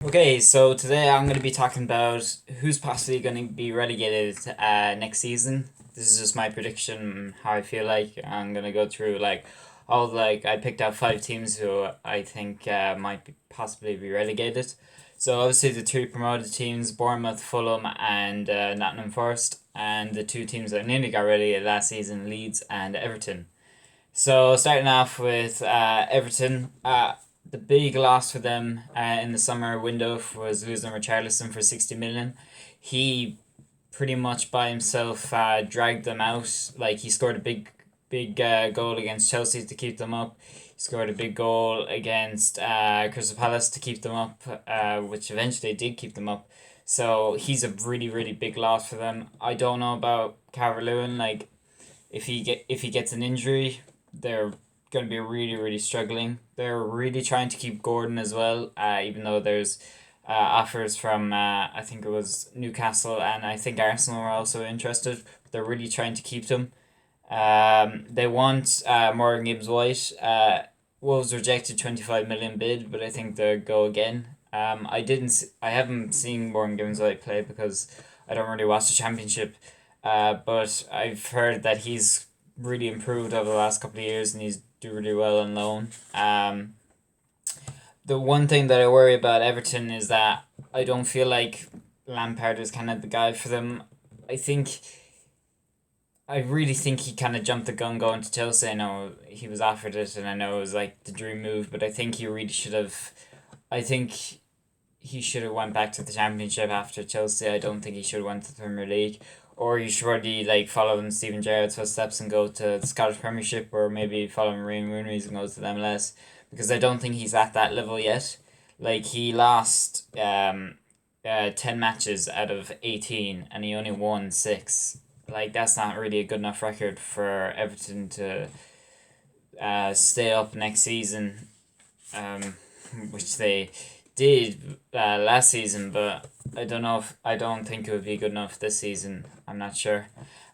Okay, so today I'm going to be talking about who's possibly going to be relegated next season. This is just my prediction, how I feel like. I'm going to go through I picked out five teams who I think might possibly be relegated. So obviously the three promoted teams, Bournemouth, Fulham, and Nottingham Forest, and the two teams that nearly got relegated last season, Leeds and Everton. So starting off with Everton, the big loss for them in the summer window was losing Richarlison for 60 million. He pretty much by himself dragged them out. Like he scored a big goal against Chelsea to keep them up. He scored a big goal against Crystal Palace to keep them up, which eventually did keep them up. So he's a really big loss for them. I don't know about Calvert Lewin. Like if he gets an injury, they're going to be really struggling. They're really trying to keep Gordon as well, even though there's offers from I think it was Newcastle and I think Arsenal are also interested. They're really trying to keep them. They want Morgan Gibbs White. Wolves rejected 25 million bid, but I think they'll go again. I haven't seen Morgan Gibbs White play because I don't really watch the championship. But I've heard that he's really improved over the last couple of years and he's doing really well on loan. The one thing that I worry about Everton is that I don't feel like Lampard is kind of the guy for them. I think I really think he kind of jumped the gun going to Chelsea. I know he was offered it, and I know it was like the dream move, but I think he really should have. I think he should have went back to the Championship after Chelsea. I don't think he should have went to the Premier League, or you should already like follow in Steven Gerrard's footsteps and go to the Scottish Premiership, or maybe follow Marine Rooney's and go to the MLS, because I don't think he's at that level yet. Like he lost 10 matches out of 18, and he only won six. Like that's not really a good enough record for Everton to stay up next season, um, which they did last season, but I don't think it would be good enough this season. I'm not sure.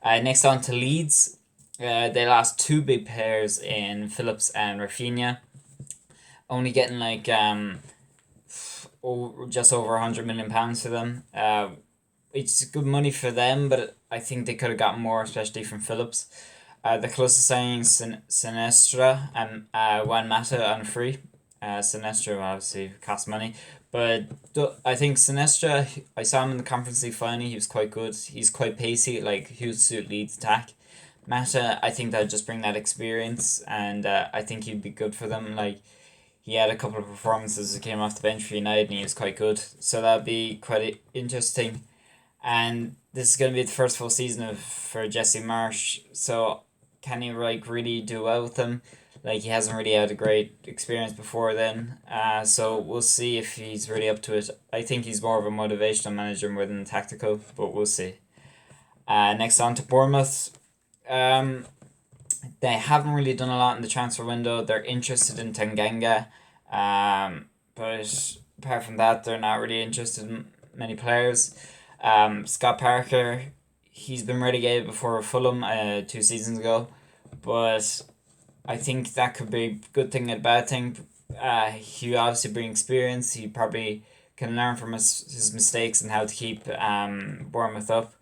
Next on to Leeds. They lost two big players in Phillips and Rafinha, only getting just over £100 million for them. It's good money for them, but I think they could have gotten more, especially from Phillips. The closest signing Sinestra and Juan Mata on free. Sinestra will obviously cost money, but I think Sinestra. I saw him in the Conference League final. He was quite good. He's quite pacey. Like he would suit Leeds attack. Mata, I think that'll just bring that experience, and I think he'd be good for them. Like he had a couple of performances that came off the bench for United, and he was quite good. So that'd be quite interesting. And this is going to be the first full season for Jesse Marsh. So can he really do well with them? Like he hasn't really had a great experience before then. So we'll see if he's really up to it. I think he's more of a motivational manager more than tactical, but we'll see. Next on to Bournemouth. Um, they haven't really done a lot in the transfer window. They're interested in Tanganga, but apart from that, they're not really interested in many players. Scott Parker, he's been relegated before Fulham 2 seasons ago, but I think that could be a good thing and a bad thing. He obviously brings experience. He probably can learn from his mistakes and how to keep Bournemouth up,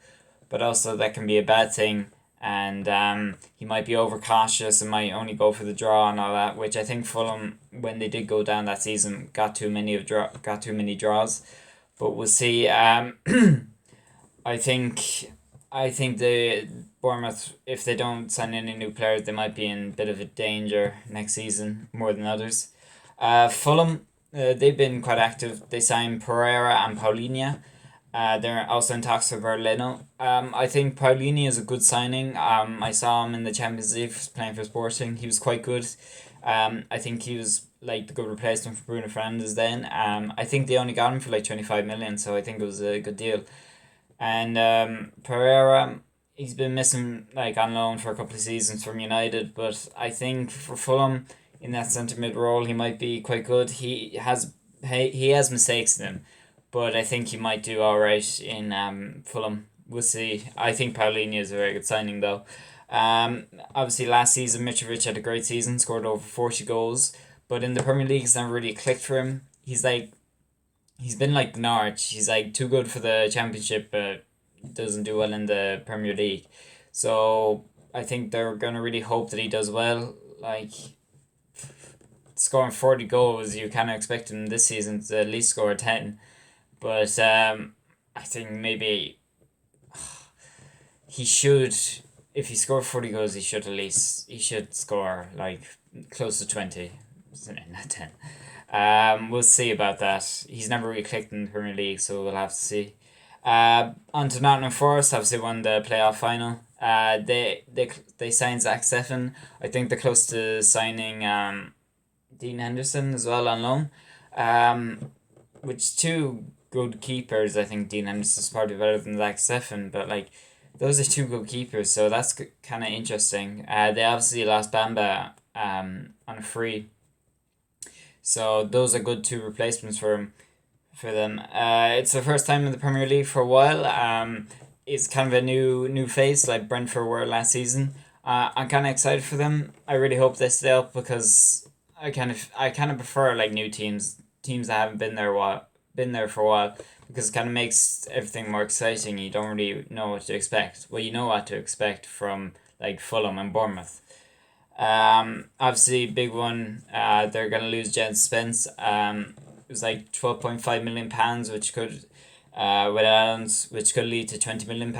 but also that can be a bad thing. And he might be overcautious and might only go for the draw and all that, which I think Fulham, when they did go down that season, got too many draws. But we'll see. I think I think the Bournemouth, if they don't sign any new players, they might be in a bit of a danger next season more than others. Fulham, they've been quite active. They signed Pereira and Paulinho. They're also in talks with Berlino. I think Paulinho is a good signing. I saw him in the Champions League playing for Sporting. He was quite good. I think he was like the good replacement for Bruno Fernandes then. I think they only got him for like 25 million, so I think it was a good deal. And Pereira, he's been missing like on loan for a couple of seasons from United, but I think for Fulham in that centre mid role, he might be quite good. He has mistakes in him, but I think he might do all right in Fulham. We'll see. I think Paulinho is a very good signing though. Obviously last season Mitrovic had a great season, scored over 40 goals, but in the Premier League it's never really clicked for him. He's like He's been like Norwich. He's like too good for the Championship, but doesn't do well in the Premier League. So I think they're gonna really hope that he does well. Like scoring 40 goals, you kind of expect him this season to at least score 10. But I think maybe he should. If he scored 40 goals, he should score like close to 20, not 10. We'll see about that. He's never really clicked in the Premier League, so we'll have to see. On to Nottingham Forest, obviously won the playoff final. They signed Zach Steffen. I think they're close to signing Dean Henderson as well on loan. Which two good keepers. I think Dean Henderson's probably better than Zach Steffen, but like those are two good keepers, so that's kind of interesting. They obviously lost Bamba on a free, so those are good two replacements for them. It's the first time in the Premier League for a while. It's kind of a new face like Brentford were last season. I'm kind of excited for them. I really hope they stay up because I kind of prefer like new teams that haven't been there for a while, because it kind of makes everything more exciting. You don't really know what to expect. Well, you know what to expect from like Fulham and Bournemouth. Obviously, big one. They're gonna lose Jed Spence. It was like £12.5 million, which could, with Adams, which could lead to £20 million.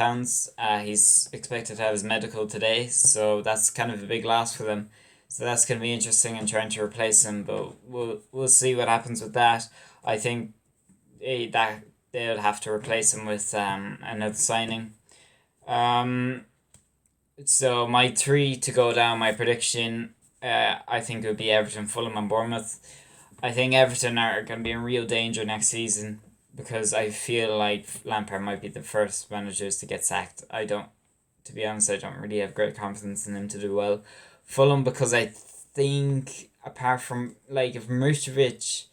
He's expected to have his medical today, so that's kind of a big loss for them. So that's gonna be interesting in trying to replace him, but we'll see what happens with that. I think that they'll have to replace him with another signing. Um, so my three to go down, my prediction, I think it would be Everton, Fulham, and Bournemouth. I think Everton are going to be in real danger next season because I feel like Lampard might be the first managers to get sacked. To be honest, I don't really have great confidence in him to do well. Fulham, because I think apart from like if Mitrovic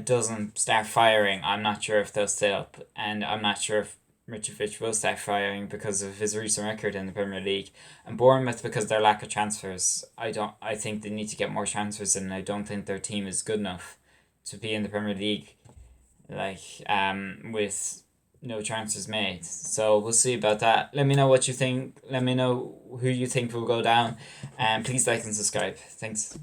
doesn't start firing, I'm not sure if they'll stay up, and I'm not sure if Mitrovic will start firing because of his recent record in the Premier League. And Bournemouth, because their lack of transfers. I think they need to get more transfers, and I don't think their team is good enough to be in the Premier League. Like with no transfers made. So we'll see about that. Let me know what you think. Let me know who you think will go down, and please like and subscribe. Thanks.